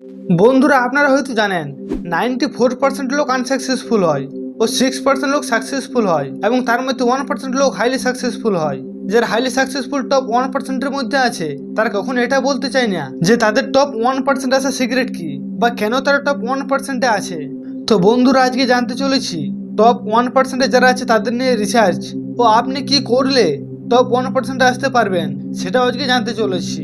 বন্ধুরা আপনারা হয়তো জানেন 94% লোক আনসাকসেসফুল হয় ও 6% লোক সাকসেসফুল হয় এবং তার মধ্যে 1% লোক হাইলি সাকসেসফুল হয়। যারা হাইলি সাকসেসফুল টপ 1%-এর মধ্যে আছে তারা কখনো এটা বলতে চায় না যে তাদের টপ 1% আসা সিক্রেট কি বা কেন তারা টপ 1%-এ আছে। তো বন্ধুরা আজকে জানতে চলেছি টপ 1%-এ যারা আছে তাদের নিয়ে রিসার্চ ও আপনি কি করলে টপ 1%-এ আসতে পারবেন সেটা আজকে জানতে চলেছি।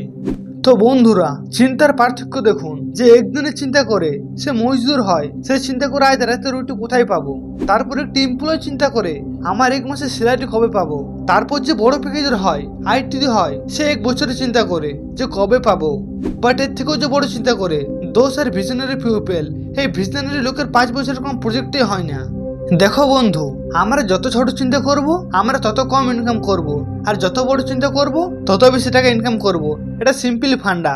তো বন্ধুরা চিন্তার পার্থক্য দেখুন, যে একদিনের চিন্তা করে সে মজদুর হয়, সে চিন্তা করে আজ রাতে রুটি কোথায় পাবো। তারপর একটি এমপ্লয় চিন্তা করে আমার এক মাসের স্যালারি কবে পাবো। তারপর যে বড় প্যাকেজের হয় আইটি হয় সে এক বছরে চিন্তা করে যে কবে পাবো। বাট এর থেকেও যে বড় চিন্তা করে দোষ আর ভিশনারি পিপল, এই ভিশনারি লোকের 5 বছরের কোনো প্রজেক্টই হয় না। দেখো বন্ধু, আমরা যত ছোট চিন্তা করব আমরা তত কম ইনকাম করব, আর যত বড় চিন্তা করব তত বেশি টাকা ইনকাম করব। এটা সিম্পল ফান্ডা।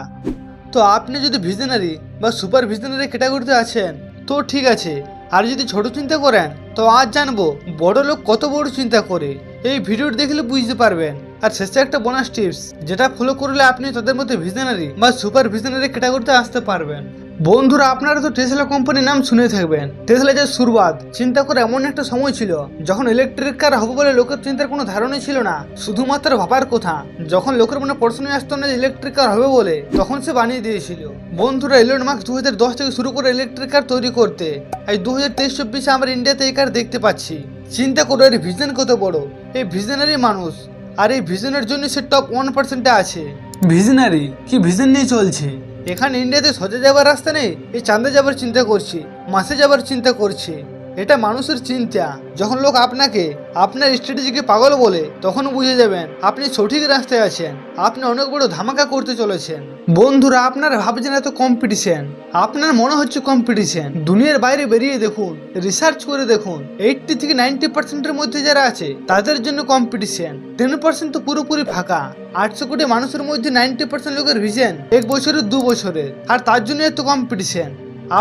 তো আপনি যদি ভিশনারি বা সুপার ভিশনারি ক্যাটাগরিতে আছেন তো ঠিক আছে, আর যদি ছোট চিন্তা করেন তো আজ জানবো বড় লোক কত বড় চিন্তা করে। এই ভিডিওটি দেখলে বুঝতে পারবেন। আর শেষে একটা বোনাস টিপস যেটা ফলো করলে আপনি তাদের মধ্যে ভিশনারি বা সুপার ভিশনারি ক্যাটাগরিতে আসতে পারবেন। বন্ধুরা আপনারা তো টেসলা কোম্পানির নাম শুনে থাকবেন। টেসলা যে শুরুয়াত চিন্তা করে এমন একটা সময় ছিল যখন ইলেকট্রিক কার হবে বলে লোকের চিন্তার কোনো ধারণাই ছিল না, শুধুমাত্র ভাবার কথা। যখন লোকের মনে প্রশ্নই আসতো না ইলেকট্রিক কার হবে বলে, তখন সে বানিয়ে দিয়েছিল। বন্ধুরা এলন মাস্ক 2010 থেকে শুরু করে ইলেকট্রিক কার তৈরি করতে, আজ 2023-24 আমরা ইন্ডিয়াতে এই কার দেখতে পাচ্ছি। চিন্তা করো এর ভিশন কত বড়। এই ভিশনারি মানুষ, আর এই ভিশনের জন্য সে টপ 1%-এ আছে। ভিশনারি কি ভিশন নিয়ে চলছে। এখানে ইন্ডিয়াতে সোজা যাবার রাস্তা নেই, এই চাঁদে যাবার চিন্তা করছি, মাসে যাবার চিন্তা করছি। এটা মানুষের চিন্তা। যখন লোক আপনাকে আপনার স্ট্র্যাটেজিকে পাগল বলে তখন বুঝে যাবেন আপনি সঠিক রাস্তায় আছেন, আপনি অনেক বড় ধামাকা করতে চলেছেন। বন্ধুরা আপনারা ভাবছেন এত কম্পিটিশন, আপনার মনে হচ্ছে কম্পিটিশন। দুনিয়ার বাইরে বেরিয়ে দেখুন, রিসার্চ করে দেখুন, 80 থেকে 90%-এর মধ্যে যারা আছে তাদের জন্য কম্পিটিশন। 10% তো পুরোপুরি ফাঁকা। 800 কোটি মানুষের মধ্যে 90% লোকের ভিশন 1 বছরের 2 বছরের, আর তার জন্য এত কম্পিটিশন।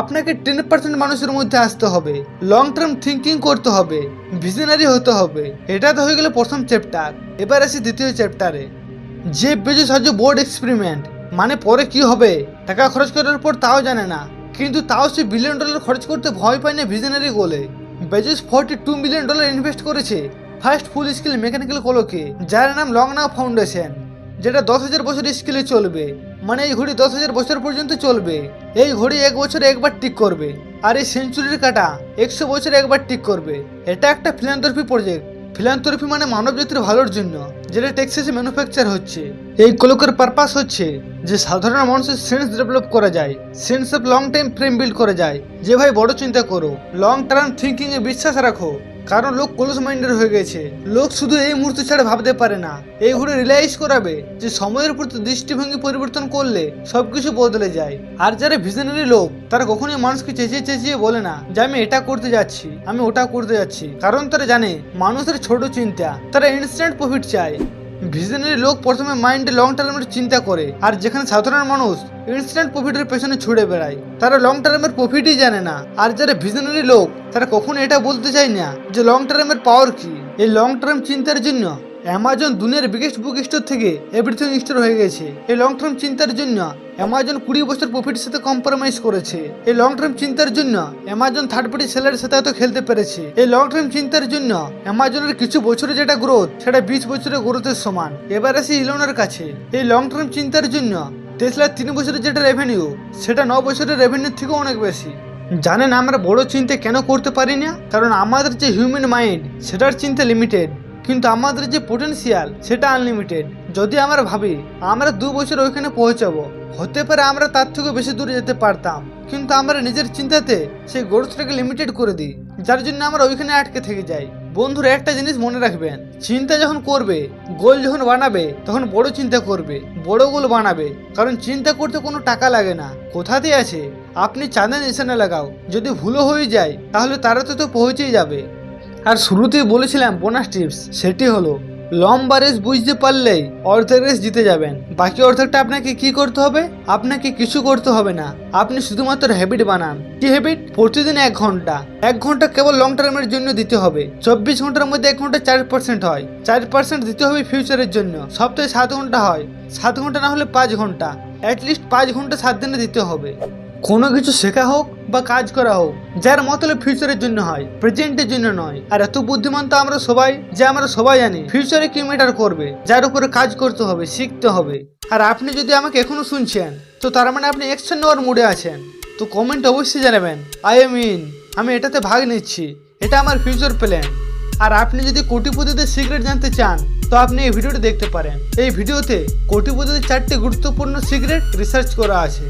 আপনাকে 10% মানুষের মধ্যে আসতে হবে, লং টার্ম থিঙ্কিং করতে হবে, ভিশনারি হতে হবে। এটা তো হয়ে গেল প্রথম চ্যাপ্টার। এবার আসি দ্বিতীয় চ্যাপ্টারে। জেফ বেজোস আজ বোর্ড এক্সপেরিমেন্ট, মানে পরে কি হবে টাকা খরচ করার পর তাও জানে না, কিন্তু তাও সে $1 বিলিয়ন খরচ করতে ভয় পায় না ভিশনারি গোলে। বেজোস $42 মিলিয়ন ইনভেস্ট করেছে ফার্স্ট ফুল স্কিল মেকানিক্যাল কলকে, যার নাম লং নাও ফাউন্ডেশন, যেটা 10,000 বছর স্কিলে চলবে। মানে এই ঘড়ি 10,000 বছর পর্যন্ত চলবে। এই ঘড়ি 1 বছরে একবার টিক করবে, আর এই সেঞ্চুরির কাটা 100 বছরে একবার টিক করবে। এটা একটা ফিলান্থ্রপি প্রজেক্ট। ফিলান্থ্রপি মানে মানব জাতির ভালোর জন্য, যেটা টেক্সাসে ম্যানুফ্যাকচার হচ্ছে। এই কলকের পারপাস হচ্ছে যে সাধারণ মানুষের সেন্স ডেভেলপ করা যায়, sense of long time frame build করা যায়। যে ভাই বড় চিন্তা করো, লং টার্ম থিঙ্কিং এ বিশ্বাস রাখো, কারণ লোক ক্লোজ মাইন্ডেড হয়ে গেছে। লোক শুধু এই মুহূর্তে ছাড়া ভাবতে পারে না। এই ঘুরে রিয়েলাইজ করাবে যে সময়ের প্রতি দৃষ্টিভঙ্গি পরিবর্তন করলে সবকিছু বদলে যায়। আর যারা ভিশনারি লোক তারা কখনোই মানুষকে চেঁচিয়ে চেঁচিয়ে বলে না যে আমি এটা করতে যাচ্ছি, আমি ওটা করতে যাচ্ছি, কারণ তারা জানে মানুষের ছোট চিন্তা, তারা ইনস্ট্যান্ট প্রফিট চায়। ভিশনারি লোক প্রথমে মাইন্ডে লং টার্মের চিন্তা করে, আর যেখানে সাধারণ মানুষ ইনস্ট্যান্ট প্রফিটের পেছনে ছুড়ে বেড়ায়, তারা লং টার্মের প্রফিটই জানে না। আর যারা ভিশনারি লোক তারা কখনো এটা বলতে চায় না যে লং টার্মের পাওয়ার কি। এই লং টার্ম চিন্তার জন্য অ্যামাজন দুনিয়ার বিগেস্ট বুক স্টোর থেকে এভরিথিং স্টোর হয়ে গেছে। এই লং টার্ম চিন্তার জন্য অ্যামাজন 20 বছর প্রফিটের সাথে কম্প্রোমাইজ করেছে। এই লং টার্ম চিন্তার জন্য অ্যামাজন থার্ড পার্টি সেলারের সাথে এত খেলতে পেরেছে। এই লং টার্ম চিন্তার জন্য অ্যামাজনের কিছু বছরে যেটা গ্রোথ সেটা 20 বছরের গ্রোথের সমান। এবার আসি ইলনের কাছে। এই লং টার্ম চিন্তার জন্য টেসলার 3 বছরের যেটা রেভিনিউ সেটা 9 বছরের রেভিনিউর থেকেও অনেক বেশি। জানেন আমরা বড় চিন্তা কেন করতে পারি না? কারণ আমাদের যে হিউম্যান মাইন্ড সেটার চিন্তা লিমিটেড, কিন্তু আমাদের যে পোটেনশিয়াল সেটা আনলিমিটেড। যদি আমরা ভাবি আমরা 2 বছর ওইখানে পৌঁছাবো, হতে পারে আমরা তার থেকে বেশি দূরে যেতে পারতাম, কিন্তু আমরা নিজের চিন্তাতে সেই গ্রোথটাকে লিমিটেড করে দিই, যার জন্য আমরা ওইখানে আটকে থেকে যাই। বন্ধুরা একটা জিনিস মনে রাখবেন, চিন্তা যখন করবে, গোল যখন বানাবে, তখন বড় চিন্তা করবে, বড় গোল বানাবে। কারণ চিন্তা করতে কোনো টাকা লাগে না। কোথাতে আছে আপনি চাঁদে নিশানা লাগাও, যদি ভুলও হয়ে যায় তাহলে তারাতে তো পৌঁছেই যাবে। আর শুরুতেই বলেছিলাম বোনাস টিপস, সেটি হলো লম্বা রেস বুঝতে পারলেই অর্ধেক রেস জিতে যাবেন। বাকি অর্ধেকটা আপনাকে কি করতে হবে? আপনাকে কিছু করতে হবে না, আপনি শুধুমাত্র হ্যাবিট বানান। কি হ্যাবিট? প্রতিদিন 1 ঘন্টা কেবল লং টার্মের জন্য দিতে হবে। 24 ঘন্টার মধ্যে 1 ঘন্টা 4% হয়, 4% দিতে হবে ফিউচারের জন্য। সপ্তাহে 7 ঘন্টা হয়, 7 ঘন্টা না হলে 5 ঘন্টা, অ্যাটলিস্ট 5 ঘন্টা 7 দিনে দিতে হবে। কোনো কিছু শেখা হোক বা কাজ করা হোক, যার মতলব ফিউচারের জন্য হয়, প্রেজেন্টের জন্য নয়। আর এত বুদ্ধিমান তো আমরা সবাই জানি ফিউচারে কি ম্যাটার করবে, যার উপরে কাজ করতে হবে, শিখতে হবে। আর আপনি যদি আমাকে এখনো শুনছেন, তো তার মানে আপনি অ্যাকশন নেওয়ার মুডে আছেন। তো কমেন্ট অবশ্যই জানাবেন আই এম ইন, আমি এটাতে ভাগ নিচ্ছি, এটা আমার ফিউচার প্ল্যান। আর আপনি যদি কোটিপতিদের সিক্রেট জানতে চান, তো আপনি এই ভিডিওটা দেখতে পারেন। এই ভিডিওতে কোটিপতিদের 4টি গুরুত্বপূর্ণ সিক্রেট রিসার্চ করা আছে।